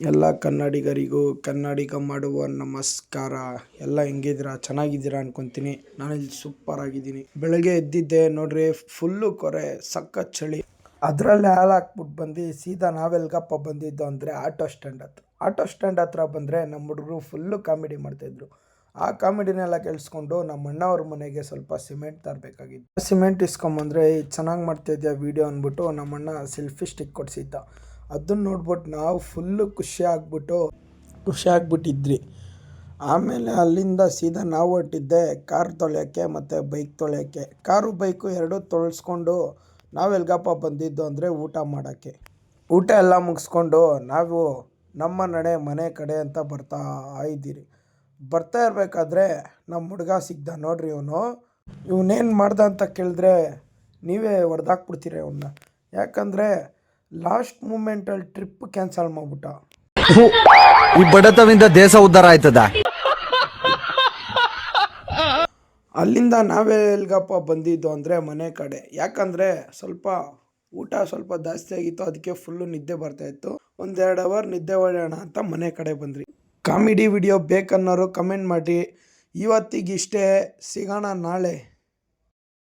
ಎಲ್ಲ ಕನ್ನಡಿಗರಿಗೂ ಕನ್ನಡಿಗ ಮಾಡುವ ನಮಸ್ಕಾರ. ಎಲ್ಲ ಹೆಂಗಿದ್ದೀರಾ? ಚೆನ್ನಾಗಿದ್ದೀರಾ ಅನ್ಕೊಂತೀನಿ. ನಾನಿಲ್ಲಿ ಸೂಪರ್ ಆಗಿದ್ದೀನಿ. ಬೆಳಗ್ಗೆ ಎದ್ದಿದ್ದೆ ನೋಡ್ರಿ, ಫುಲ್ಲು ಕೊರೆ, ಸಖತ್ ಚಳಿ. ಅದರಲ್ಲೇ ಹಾಲು ಹಾಕ್ಬಿಟ್ಟು ಬಂದು ಸೀದಾ ನಾವೆಲ್ಗಪ್ಪ ಬಂದಿದ್ದು ಅಂದರೆ ಆಟೋ ಸ್ಟ್ಯಾಂಡ್ ಹತ್ರ ಬಂದರೆ ನಮ್ಮ ಹುಡುಗರು ಫುಲ್ಲು ಕಾಮಿಡಿ ಮಾಡ್ತಾಯಿದ್ರು. ಆ ಕಾಮಿಡಿನೆಲ್ಲ ಕೇಳಿಸ್ಕೊಂಡು ನಮ್ಮ ಅಣ್ಣವ್ರ ಮನೆಗೆ ಸ್ವಲ್ಪ ಸಿಮೆಂಟ್ ತರಬೇಕಾಗಿತ್ತು. ಸಿಮೆಂಟ್ ಇಸ್ಕೊಂಬಂದರೆ ಚೆನ್ನಾಗಿ ಮಾಡ್ತಾಯಿದ್ಯಾ ವೀಡಿಯೋ ಅಂದ್ಬಿಟ್ಟು ನಮ್ಮಣ್ಣ ಸೆಲ್ಫಿ ಸ್ಟಿಕ್ ಕೊಡಿಸಿದ್ದ. ಅದನ್ನು ನೋಡ್ಬಿಟ್ಟು ನಾವು ಫುಲ್ಲು ಖುಷಿ ಆಗ್ಬಿಟ್ಟಿದ್ರಿ. ಆಮೇಲೆ ಅಲ್ಲಿಂದ ಸೀದಾ ನಾವು ಹೊರಟಿದ್ದೆ ಕಾರ್ ತೊಳೆಯೋಕ್ಕೆ ಮತ್ತು ಬೈಕ್ ತೊಳೆಯೋಕ್ಕೆ. ಕಾರು ಬೈಕು ಎರಡೂ ತೊಳೆಸ್ಕೊಂಡು ನಾವೆಲ್ಗಪ್ಪ ಬಂದಿದ್ದು ಅಂದರೆ ಊಟ ಮಾಡೋಕ್ಕೆ. ಊಟ ಎಲ್ಲ ಮುಗಿಸ್ಕೊಂಡು ನಾವು ನಮ್ಮ ಮನೆ ಕಡೆ ಅಂತ ಬರ್ತಾ ಇರಬೇಕಾದ್ರೆ ನಮ್ಮ ಹುಡುಗ ಸಿಗ್ದ ನೋಡ್ರಿ. ಇವನೇನು ಮಾಡ್ದ ಅಂತ ಕೇಳಿದ್ರೆ ನೀವೇ ಹೊಡೆದಾಕ್ಬಿಡ್ತೀರ ಇವನ್ನ. ಯಾಕಂದರೆ ಲಾಸ್ಟ್ ಮೂಮೆಂಟಲ್ಲಿ ಟ್ರಿಪ್ ಕ್ಯಾನ್ಸಲ್ ಮಾಡ್ಬಿಟ್ಟ. ಈ ಬಡತವಿಂದ ದೇಶ ಉದ್ಧಾರ ಆಯ್ತದ. ಅಲ್ಲಿಂದ ನಾವೇ ಎಲ್ಗಪ್ಪ ಬಂದಿದ್ದು ಅಂದರೆ ಮನೆ ಕಡೆ. ಯಾಕಂದರೆ ಊಟ ಸ್ವಲ್ಪ ಜಾಸ್ತಿ ಆಗಿತ್ತು, ಅದಕ್ಕೆ ಫುಲ್ಲು ನಿದ್ದೆ ಬರ್ತಾಯಿತ್ತು. 1-2 ಅವರ್ ನಿದ್ದೆ ಹೊಡೆಯೋಣ ಅಂತ ಮನೆ ಕಡೆ ಬಂದ್ರಿ. ಕಾಮಿಡಿ ವಿಡಿಯೋ ಬೇಕನ್ನೋರು ಕಮೆಂಟ್ ಮಾಡಿ. ಇವತ್ತಿಗಿಷ್ಟೇ, ಸಿಗೋಣ ನಾಳೆ.